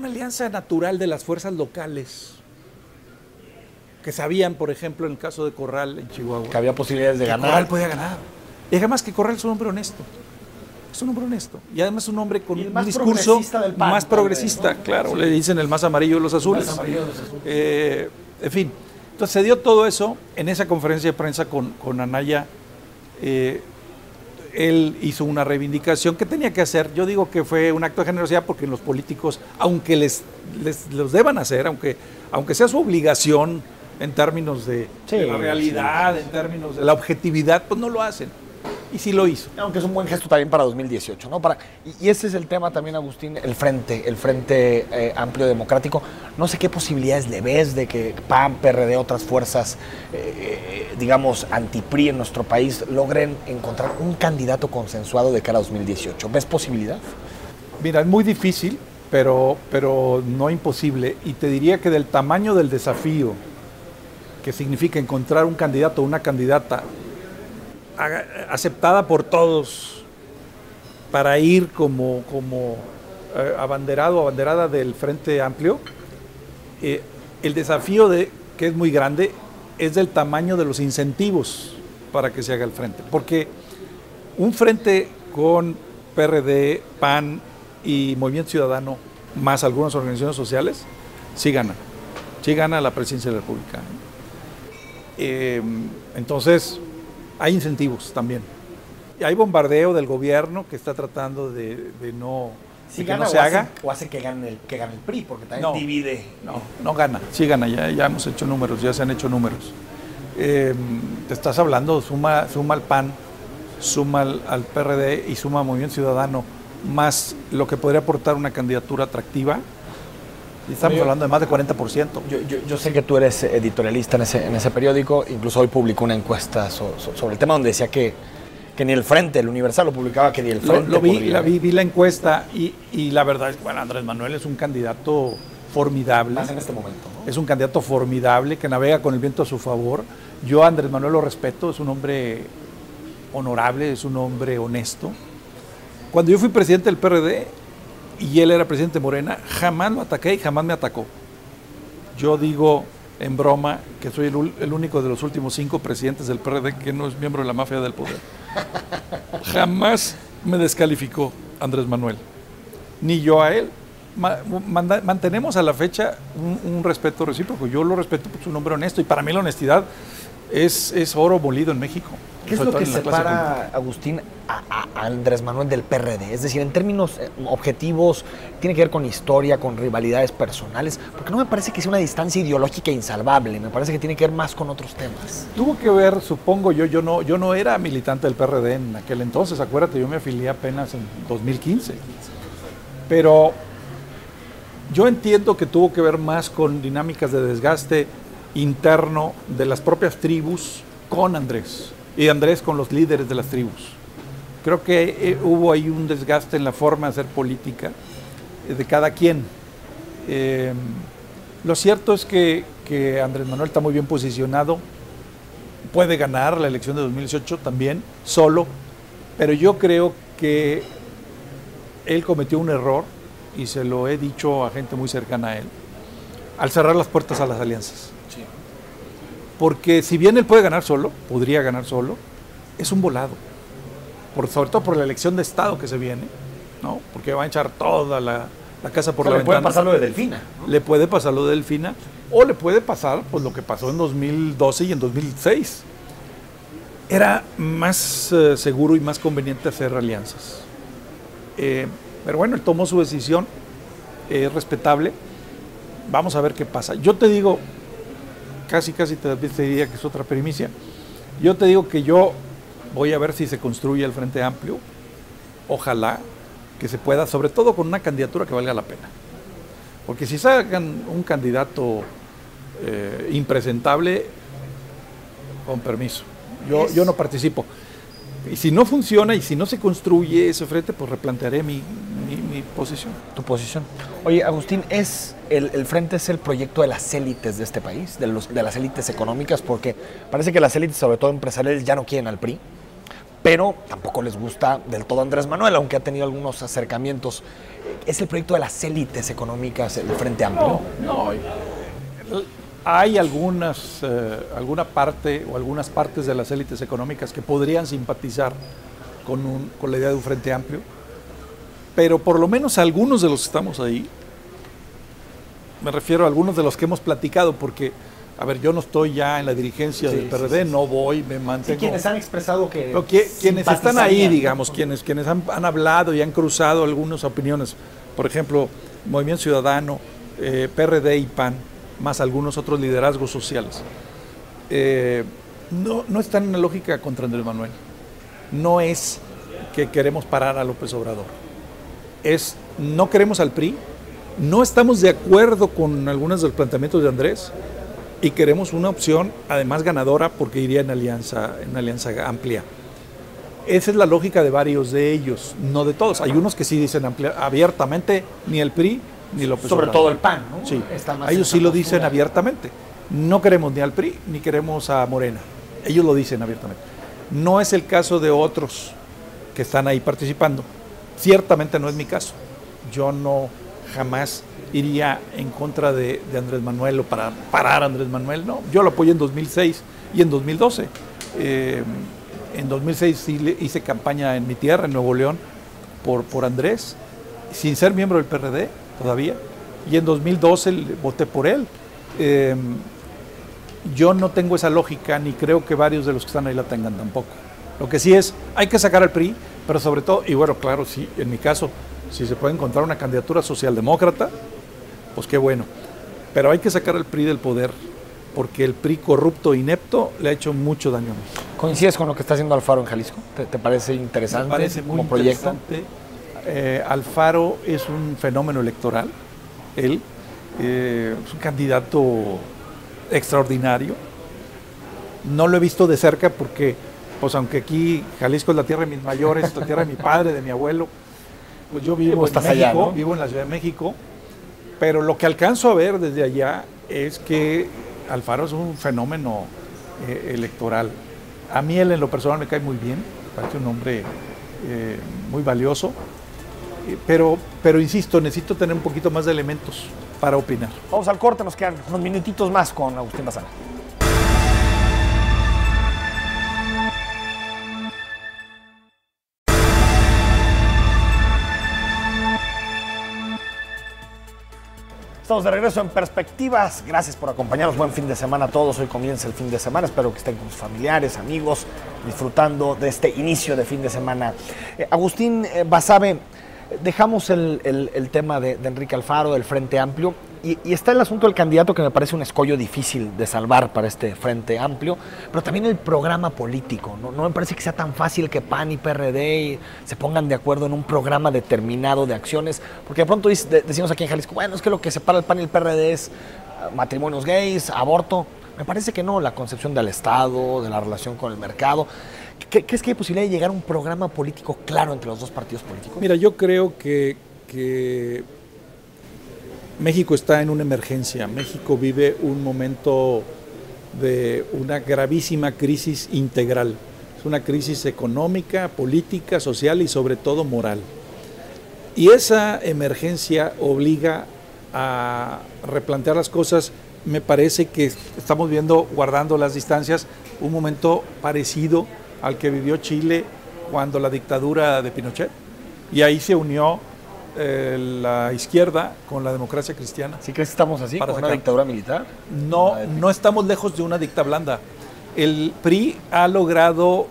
alianza natural de las fuerzas locales que sabían, por ejemplo, en el caso de Corral en Chihuahua, que había posibilidades de ganar. Corral podía ganar. Y además que Corral es un hombre honesto. es un hombre honesto. Y además es un hombre con un más discurso progresista del PAN, más progresista, ¿no? claro. Sí. Le dicen el más amarillo de los azules. Más amarillo de los azules. En fin, entonces se dio todo eso en esa conferencia de prensa con Anaya. Él hizo una reivindicación que tenía que hacer. Yo digo que fue un acto de generosidad porque los políticos, aunque los deban hacer, aunque sea su obligación en términos de la realidad, en términos de la objetividad, pues no lo hacen. Y sí lo hizo. Aunque es un buen gesto también para 2018, ¿no? Y ese es el tema también, Agustín, el Frente Amplio Democrático. No sé qué posibilidades le ves de que PAN, PRD, otras fuerzas, digamos, anti-PRI en nuestro país logren encontrar un candidato consensuado de cara a 2018. ¿Ves posibilidad? Mira, es muy difícil, pero no imposible. Y te diría que del tamaño del desafío que significa encontrar un candidato o una candidata aceptada por todos para ir como abanderado o abanderada del Frente Amplio, el desafío que es muy grande es del tamaño de los incentivos para que se haga el frente. Porque un frente con PRD, PAN y Movimiento Ciudadano, más algunas organizaciones sociales, sí gana la presidencia de la República. Entonces, hay incentivos también. Y hay bombardeo del gobierno que está tratando de no, Si que gana no se haga. o hace que gane el PRI, porque también divide. No gana, sí gana, ya hemos hecho números, ya se han hecho números. Te estás hablando, suma al PAN, suma al PRD y suma al Movimiento Ciudadano, más lo que podría aportar una candidatura atractiva. Y estamos hablando de más de 40%. Yo sé que tú eres editorialista en ese periódico, incluso hoy publicó una encuesta sobre el tema donde decía que ni el Frente, el Universal lo publicaba, que ni el Frente vi la encuesta y la verdad es que Andrés Manuel es un candidato formidable. Más en este momento, ¿no? Es un candidato formidable que navega con el viento a su favor. Yo a Andrés Manuel lo respeto, es un hombre honorable, es un hombre honesto. Cuando yo fui presidente del PRD, y él era presidente de Morena, jamás lo ataqué y jamás me atacó. Yo digo en broma que soy el único de los últimos 5 presidentes del PRD que no es miembro de la mafia del poder. Jamás me descalificó Andrés Manuel, ni yo a él. Mantenemos a la fecha un respeto recíproco. Yo lo respeto por su nombre honesto y para mí la honestidad es oro molido en México. ¿Qué es lo que separa, Agustín, a Andrés Manuel del PRD? Es decir, en términos objetivos, tiene que ver con historia, con rivalidades personales, porque no me parece que sea una distancia ideológica insalvable, me parece que tiene que ver más con otros temas. Tuvo que ver, supongo yo no era militante del PRD en aquel entonces, acuérdate, yo me afilié apenas en 2015, pero yo entiendo que tuvo que ver más con dinámicas de desgaste interno de las propias tribus con Andrés. Y Andrés con los líderes de las tribus. Creo que hubo ahí un desgaste en la forma de hacer política de cada quien. Lo cierto es que Andrés Manuel está muy bien posicionado, puede ganar la elección de 2018 también, solo, pero yo creo que él cometió un error, y se lo he dicho a gente muy cercana a él, al cerrar las puertas a las alianzas. Porque si bien él puede ganar solo, podría ganar solo, es un volado. Sobre todo por la elección de Estado que se viene, ¿no? Porque va a echar toda la casa por la ventana. Le puede pasar lo de Delfina, ¿no? Le puede pasar lo de Delfina, o le puede pasar pues, lo que pasó en 2012 y en 2006. Era más seguro y más conveniente hacer alianzas. Pero bueno, él tomó su decisión, es respetable. Vamos a ver qué pasa. Yo te digo, casi te diría que es otra primicia. Yo te digo que yo voy a ver si se construye el Frente Amplio. Ojalá que se pueda, sobre todo con una candidatura que valga la pena. Porque si sacan un candidato impresentable, con permiso, yo no participo. Y si no funciona y si no se construye ese frente, pues replantearé mi posición. Tu posición. Oye, Agustín, el Frente es el proyecto de las élites de este país, de las élites económicas, porque parece que las élites, sobre todo empresariales, ya no quieren al PRI, pero tampoco les gusta del todo Andrés Manuel, aunque ha tenido algunos acercamientos. ¿Es el proyecto de las élites económicas el Frente Amplio? No. Hay alguna parte o algunas partes de las élites económicas que podrían simpatizar con la idea de un frente amplio, pero por lo menos algunos de los que estamos ahí, me refiero a algunos de los que hemos platicado, porque, a ver, yo no estoy ya en la dirigencia del PRD, no voy, me mantengo. Sí, quienes han expresado que... Quienes están ahí, digamos, quienes han hablado y han cruzado algunas opiniones, por ejemplo, Movimiento Ciudadano, PRD y PAN, más algunos otros liderazgos sociales, no están en la lógica contra Andrés Manuel. No es que queremos parar a López Obrador. No queremos al PRI, no estamos de acuerdo con algunos de los planteamientos de Andrés y queremos una opción, además ganadora, porque iría en alianza amplia. Esa es la lógica de varios de ellos, no de todos. Hay unos que sí dicen abiertamente ni el PRI ni López Obrador. Sobre todo el PAN, ¿no? Sí, ellos sí lo dicen abiertamente. No queremos ni al PRI ni queremos a Morena. Ellos lo dicen abiertamente. No es el caso de otros que están ahí participando. Ciertamente no es mi caso. Yo no jamás iría en contra de Andrés Manuel o para parar a Andrés Manuel. No, yo lo apoyé en 2006 y en 2012. En 2006 sí hice campaña en mi tierra, en Nuevo León, por Andrés, sin ser miembro del PRD todavía. Y en 2012 voté por él. Yo no tengo esa lógica, ni creo que varios de los que están ahí la tengan tampoco. Lo que sí es, hay que sacar al PRI, pero sobre todo, y bueno, claro, sí, en mi caso, si se puede encontrar una candidatura socialdemócrata, pues qué bueno. Pero hay que sacar al PRI del poder, porque el PRI corrupto e inepto le ha hecho mucho daño a México. ¿Coincides con lo que está haciendo Alfaro en Jalisco? ¿Te parece interesante? Me parece muy interesante. Alfaro es un fenómeno electoral. Él es un candidato extraordinario. No lo he visto de cerca porque, pues aunque aquí Jalisco es la tierra de mis mayores, la tierra de mi padre, de mi abuelo, pues yo vivo en México, allá, ¿no? Vivo en la Ciudad de México, pero lo que alcanzo a ver desde allá es que Alfaro es un fenómeno electoral. A mí él en lo personal me cae muy bien, me parece un hombre muy valioso, pero insisto, necesito tener un poquito más de elementos para opinar. Vamos al corte, nos quedan unos minutitos más con Agustín Bazán. Estamos de regreso en Perspectivas. Gracias por acompañarnos. Buen fin de semana a todos. Hoy comienza el fin de semana. Espero que estén con sus familiares, amigos, disfrutando de este inicio de fin de semana. Agustín Basabe, dejamos el tema de Enrique Alfaro, del Frente Amplio, y está el asunto del candidato, que me parece un escollo difícil de salvar para este Frente Amplio, pero también el programa político. No me parece que sea tan fácil que PAN y PRD se pongan de acuerdo en un programa determinado de acciones, porque de pronto decimos aquí en Jalisco, bueno, es que lo que separa el PAN y el PRD es matrimonios gays, aborto. Me parece que no, la concepción del Estado, de la relación con el mercado. ¿Crees que hay posibilidad de llegar a un programa político claro entre los dos partidos políticos? Mira, yo creo que México está en una emergencia. México vive un momento de una gravísima crisis integral. Es una crisis económica, política, social y sobre todo moral. Y esa emergencia obliga a replantear las cosas. Me parece que estamos viendo, guardando las distancias, un momento parecido al que vivió Chile cuando la dictadura de Pinochet, y ahí se unió la izquierda con la democracia cristiana. ¿Sí crees que estamos así, con una dictadura militar? No estamos lejos de una dicta blanda. El PRI ha logrado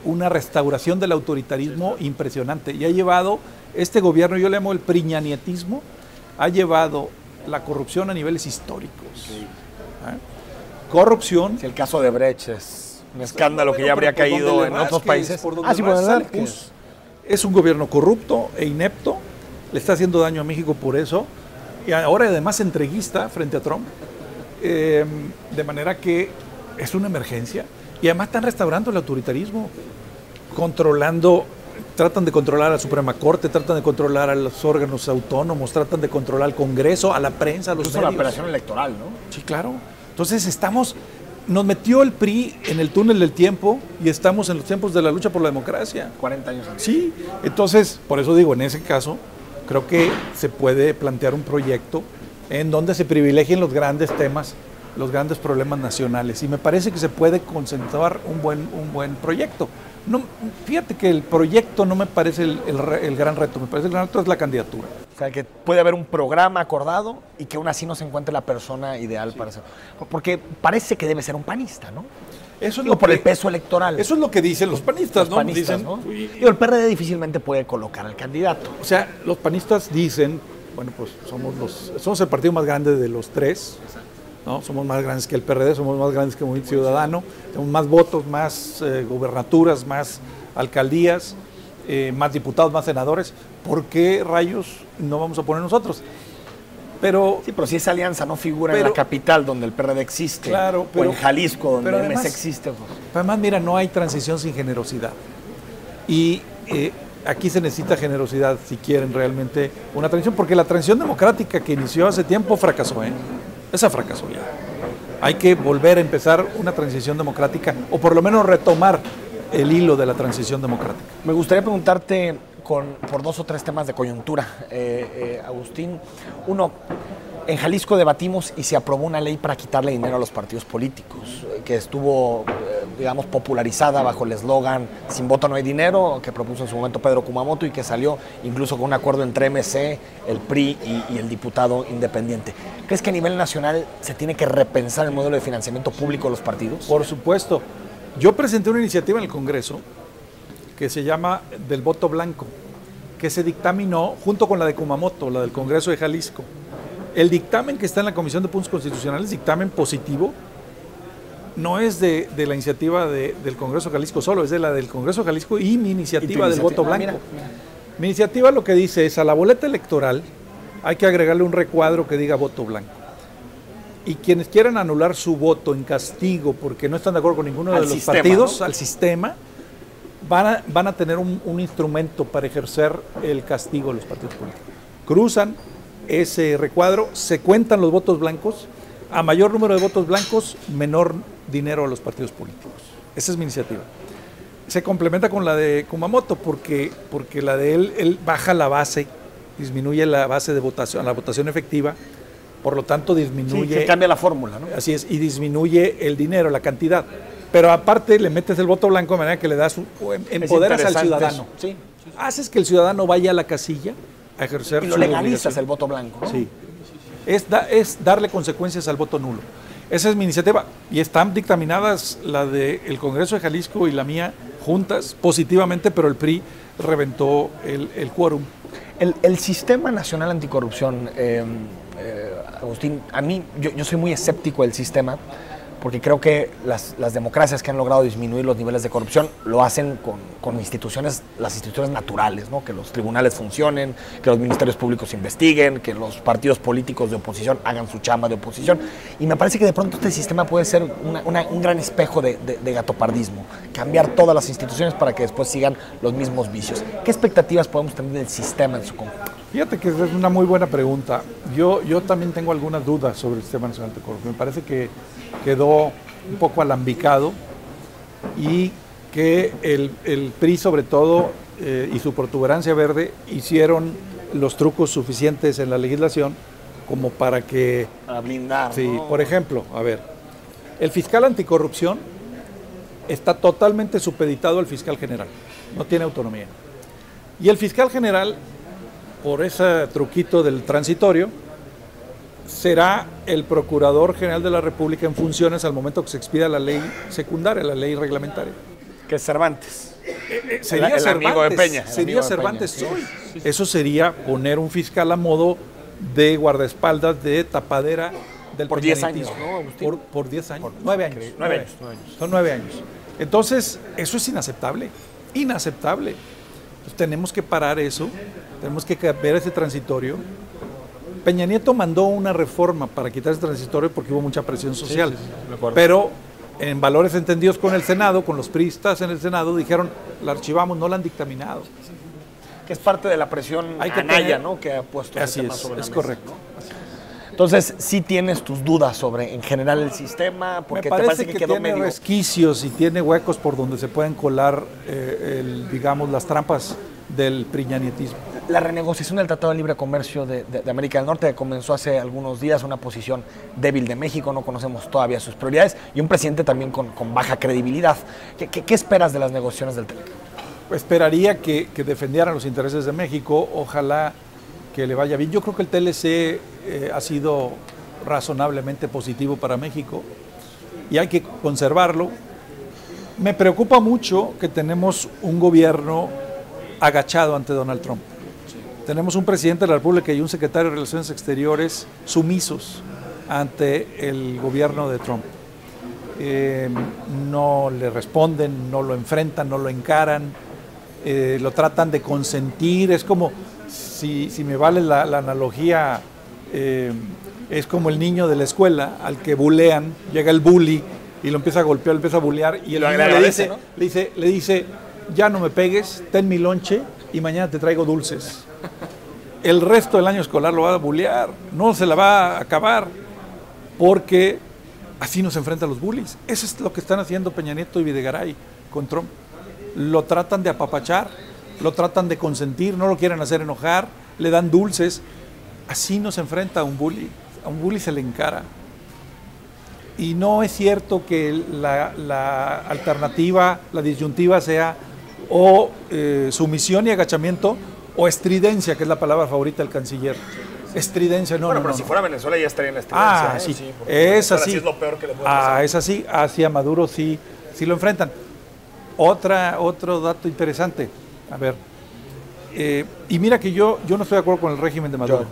una restauración del autoritarismo impresionante y ha llevado, este gobierno, yo le llamo el priñanietismo, ha llevado la corrupción a niveles históricos. Sí. Corrupción. Si el caso de Brecht es un escándalo que ya habría caído en otros países. Es un gobierno corrupto e inepto, le está haciendo daño a México por eso, y ahora además entreguista frente a Trump, de manera que es una emergencia, y además están restaurando el autoritarismo, tratan de controlar a la Suprema Corte, tratan de controlar a los órganos autónomos, tratan de controlar al Congreso, a la prensa, a los medios. Es una operación electoral, ¿no? Sí, claro. Entonces nos metió el PRI en el túnel del tiempo y estamos en los tiempos de la lucha por la democracia. 40 años antes. Sí, entonces, por eso digo, en ese caso, creo que se puede plantear un proyecto en donde se privilegien los grandes temas los grandes problemas nacionales y me parece que se puede concentrar un buen proyecto. No, fíjate que el proyecto no me parece el gran reto, me parece el gran reto es la candidatura. O sea, que puede haber un programa acordado y que aún así no se encuentre la persona ideal para hacerlo. Porque parece que debe ser un panista, ¿no? Eso es Digo, por el peso electoral. Eso es lo que dicen los panistas, los panistas, dicen, ¿no? Digo, el PRD difícilmente puede colocar al candidato. O sea, los panistas dicen, bueno, pues somos el partido más grande de los tres, ¿no? Somos más grandes que el PRD, somos más grandes que el Movimiento Ciudadano, tenemos más votos, más gubernaturas, más alcaldías, más diputados, más senadores. ¿Por qué rayos no vamos a poner nosotros? Pero si esa alianza no figura en la capital donde el PRD existe, claro, o en Jalisco donde el además, MC existe. Pues. Además, mira, no hay transición sin generosidad. Y aquí se necesita generosidad si quieren realmente una transición, porque la transición democrática que inició hace tiempo fracasó, Esa fracasó ya. Hay que volver a empezar una transición democrática, o por lo menos retomar el hilo de la transición democrática. Me gustaría preguntarte por 2 o 3 temas de coyuntura, Agustín. Uno, en Jalisco debatimos y se aprobó una ley para quitarle dinero a los partidos políticos, que estuvo, digamos, popularizada bajo el eslogan "Sin voto no hay dinero", que propuso en su momento Pedro Kumamoto y que salió incluso con un acuerdo entre MC, el PRI y el diputado independiente. ¿Crees que a nivel nacional se tiene que repensar el modelo de financiamiento público de los partidos? Por supuesto. Yo presenté una iniciativa en el Congreso que se llama del voto blanco, que se dictaminó junto con la de Kumamoto, la del Congreso de Jalisco. El dictamen que está en la Comisión de Puntos Constitucionales, dictamen positivo, no es de la iniciativa del Congreso de Jalisco solo, es de la del Congreso de Jalisco y mi iniciativa del voto blanco. Mira. Mi iniciativa lo que dice es, a la boleta electoral hay que agregarle un recuadro que diga voto blanco. Y quienes quieran anular su voto en castigo porque no están de acuerdo con ninguno de los partidos, ¿no? Al sistema, van a tener un instrumento para ejercer el castigo de los partidos políticos. Cruzan ese recuadro, se cuentan los votos blancos, a mayor número de votos blancos, menor dinero a los partidos políticos. Esa es mi iniciativa. Se complementa con la de Kumamoto porque la de él baja la base, disminuye la base de votación, la votación efectiva, por lo tanto disminuye... Sí, que cambia la fórmula, ¿no? Así es, y disminuye el dinero, la cantidad. Pero aparte le metes el voto blanco de manera que le das, empoderas al ciudadano. Sí. Haces que el ciudadano vaya a la casilla a ejercer y lo legalizas el voto blanco, ¿no? Sí. Es darle consecuencias al voto nulo. Esa es mi iniciativa. Y están dictaminadas la del Congreso de Jalisco y la mía juntas positivamente, pero el PRI reventó el quórum. El Sistema Nacional Anticorrupción, Agustín, a mí, yo soy muy escéptico del sistema, porque creo que las democracias que han logrado disminuir los niveles de corrupción lo hacen con las instituciones naturales, ¿no? Que los tribunales funcionen, que los ministerios públicos investiguen, que los partidos políticos de oposición hagan su chamba de oposición. Y me parece que de pronto este sistema puede ser un gran espejo de gatopardismo, cambiar todas las instituciones para que después sigan los mismos vicios. ¿Qué expectativas podemos tener del sistema en su conjunto? Fíjate que es una muy buena pregunta. Yo también tengo algunas dudas sobre el Sistema Nacional Anticorrupción. Me parece que quedó un poco alambicado y que el PRI sobre todo y su protuberancia verde hicieron los trucos suficientes en la legislación como para que... Para blindar, sí, ¿no? Por ejemplo, a ver, el fiscal anticorrupción está totalmente supeditado al fiscal general, no tiene autonomía. Y el fiscal general, por ese truquito del transitorio, será el Procurador General de la República en funciones al momento que se expida la ley secundaria, la ley reglamentaria. Que es Cervantes. Sería el Cervantes, amigo de Peña. Sería Cervantes hoy. Eso sería poner un fiscal a modo de guardaespaldas, de tapadera del por 10 años, ¿no, Agustín? Por 10 años. 9 años. 9 años. Son 9 años. Entonces, eso es inaceptable. Inaceptable. Entonces, tenemos que parar eso, tenemos que ver ese transitorio. Peña Nieto mandó una reforma para quitar ese transitorio porque hubo mucha presión social. Sí, pero en valores entendidos con el Senado, con los priistas en el Senado, dijeron, la archivamos, no la han dictaminado. Que es parte de la presión Anaya, ¿no? Que ha puesto ese tema sobre la mesa. Correcto. Entonces, sí tienes tus dudas sobre, en general, el sistema, porque Me parece que quedó tiene medio... resquicios y tiene huecos por donde se pueden colar, digamos, las trampas del priñanietismo. La renegociación del Tratado de Libre Comercio de América del Norte, que comenzó hace algunos días, una posición débil de México, no conocemos todavía sus prioridades, y un presidente también con baja credibilidad. ¿Qué esperas de las negociaciones del TLC? Esperaría que defendieran los intereses de México, ojalá que le vaya bien. Yo creo que el TLC ha sido razonablemente positivo para México y hay que conservarlo. Me preocupa mucho que tenemos un gobierno agachado ante Donald Trump. Tenemos un presidente de la República y un secretario de Relaciones Exteriores sumisos ante el gobierno de Trump. No le responden, no lo enfrentan, no lo encaran, lo tratan de consentir. Es como, si me vale la analogía, es como el niño de la escuela al que bulean, llega el bully y lo empieza a golpear, lo empieza a bulear y el niño le dice, ya no me pegues, ten mi lonche y mañana te traigo dulces. El resto del año escolar lo va a bulear, no se la va a acabar, porque así nos enfrentan los bullies. Eso es lo que están haciendo Peña Nieto y Videgaray con Trump. Lo tratan de apapachar, lo tratan de consentir, no lo quieren hacer enojar, le dan dulces. Así nos enfrenta a un bully se le encara. Y no es cierto que la alternativa, la disyuntiva sea o sumisión y agachamiento o estridencia, que es la palabra favorita del canciller. Estridencia, no. Bueno, pero si fuera Venezuela ya estaría en la estridencia. Sí, sí, es así. Sí es lo peor que le puede pasar. Es así. Hacia Maduro sí lo enfrentan. Otro dato interesante. A ver. Y mira que yo no estoy de acuerdo con el régimen de Maduro.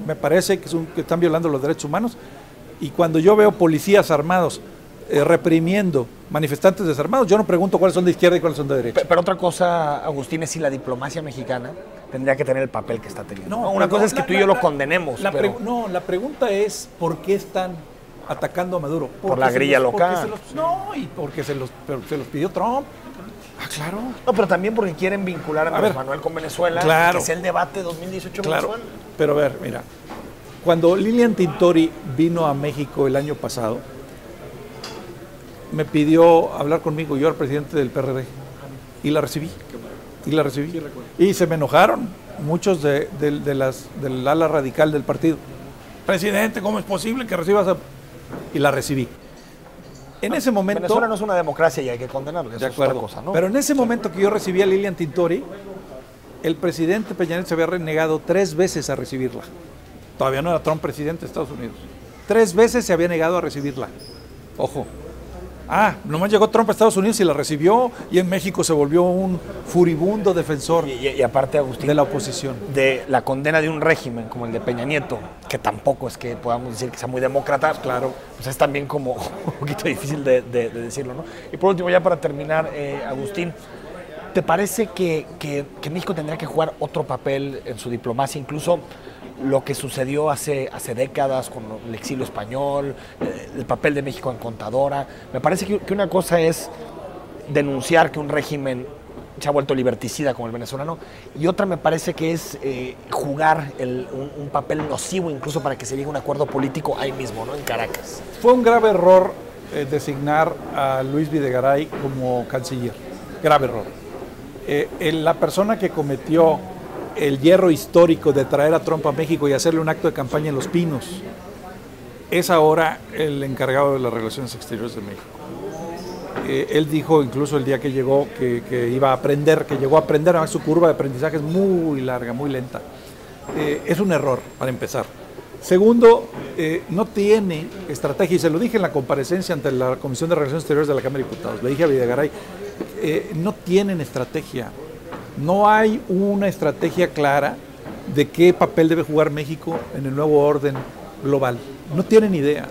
Me parece que están violando los derechos humanos. Y cuando yo veo policías armados reprimiendo manifestantes desarmados, yo no pregunto cuáles son de izquierda y cuáles son de derecha. Pero otra cosa, Agustín, es si la diplomacia mexicana tendría que tener el papel que está teniendo. Una cosa es que tú y yo lo condenemos. La pregunta es ¿por qué están atacando a Maduro? Por la grilla local. Y porque se los pidió Trump. Claro. No, pero también porque quieren vincular a Andrés Manuel con Venezuela, claro, que es el debate 2018 claro. Venezuela. Pero a ver, mira, cuando Lilian Tintori vino a México el año pasado, me pidió hablar conmigo, yo era presidente del PRD, y la recibí. Y se me enojaron muchos del ala radical del partido. Presidente, ¿cómo es posible que recibas a...? Y la recibí. En ese momento... Venezuela no es una democracia y hay que condenarlo, eso de acuerdo, es otra cosa, ¿no? Pero en ese momento que yo recibí a Lilian Tintori, el presidente Peña Nieto se había renegado 3 veces a recibirla. Todavía no era Trump presidente de Estados Unidos. 3 veces se había negado a recibirla. Ojo. Nomás llegó Trump a Estados Unidos y la recibió, y en México se volvió un furibundo defensor y aparte, Agustín, de la oposición. De la condena de un régimen como el de Peña Nieto, que tampoco es que podamos decir que sea muy demócrata, claro, pues es también como un poquito difícil de decirlo, ¿no? Y por último, ya para terminar, Agustín, ¿te parece que México tendría que jugar otro papel en su diplomacia, incluso lo que sucedió hace décadas con el exilio español, el papel de México en Contadora? Me parece que una cosa es denunciar que un régimen se ha vuelto liberticida como el venezolano, y otra me parece que es jugar un papel nocivo incluso para que se llegue a un acuerdo político ahí mismo, ¿no? En Caracas. Fue un grave error designar a Luis Videgaray como canciller. Grave error. La persona que cometió el hierro histórico de traer a Trump a México y hacerle un acto de campaña en Los Pinos es ahora el encargado de las relaciones exteriores de México. Él dijo incluso el día que llegó que iba a aprender, que llegó a aprender, además su curva de aprendizaje es muy larga, muy lenta. Es un error, para empezar. Segundo, no tiene estrategia, y se lo dije en la comparecencia ante la Comisión de Relaciones Exteriores de la Cámara de Diputados, le dije a Videgaray, no tienen estrategia. No hay una estrategia clara de qué papel debe jugar México en el nuevo orden global. No tienen idea.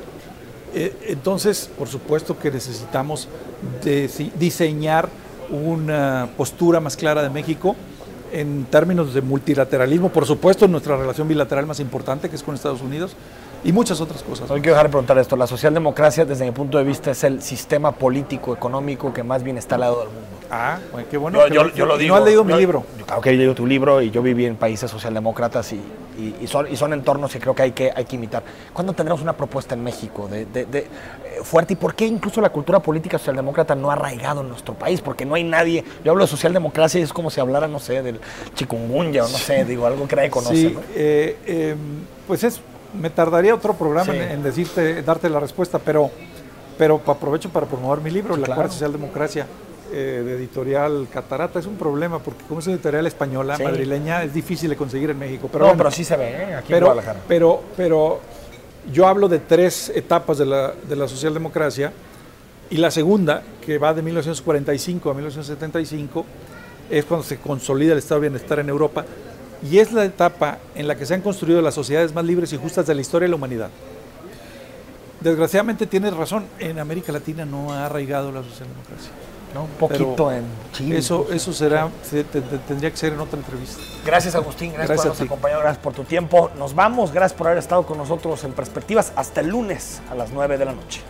Entonces, por supuesto que necesitamos diseñar una postura más clara de México en términos de multilateralismo, por supuesto, nuestra relación bilateral más importante, que es con Estados Unidos, y muchas otras cosas. No quiero dejar de preguntar esto. La socialdemocracia, desde mi punto de vista, es el sistema político, económico que más bien está al lado del mundo. Bueno, qué bueno. Yo lo digo. ¿No has leído mi libro? Yo claro que he leído tu libro y yo viví en países socialdemócratas y y son entornos que creo que hay que imitar. ¿Cuándo tendremos una propuesta en México fuerte? ¿Y por qué incluso la cultura política socialdemócrata no ha arraigado en nuestro país? Porque no hay nadie. Yo hablo de socialdemocracia y es como si hablara, no sé, del chikungunya o no sé, digo, algo que nadie conoce. Sí, ¿no? pues me tardaría otro programa Sí. en darte la respuesta, pero aprovecho para promover mi libro, La Cuarta Socialdemocracia, de editorial Catarata. Es un problema porque como es una editorial española, Sí. madrileña, es difícil de conseguir en México. Pero, Bueno, pero sí se ve, aquí en Guadalajara. Pero yo hablo de 3 etapas de la socialdemocracia, y la segunda, que va de 1945 a 1975, es cuando se consolida el estado de bienestar en Europa, y es la etapa en la que se han construido las sociedades más libres y justas de la historia de la humanidad. Desgraciadamente tienes razón, en América Latina no ha arraigado la socialdemocracia. ¿No? Un poquito en Chile. Eso tendría que ser en otra entrevista. Gracias, Agustín, gracias por habernos acompañado, gracias por tu tiempo. Nos vamos, gracias por haber estado con nosotros en Perspectivas. Hasta el lunes a las 9 de la noche.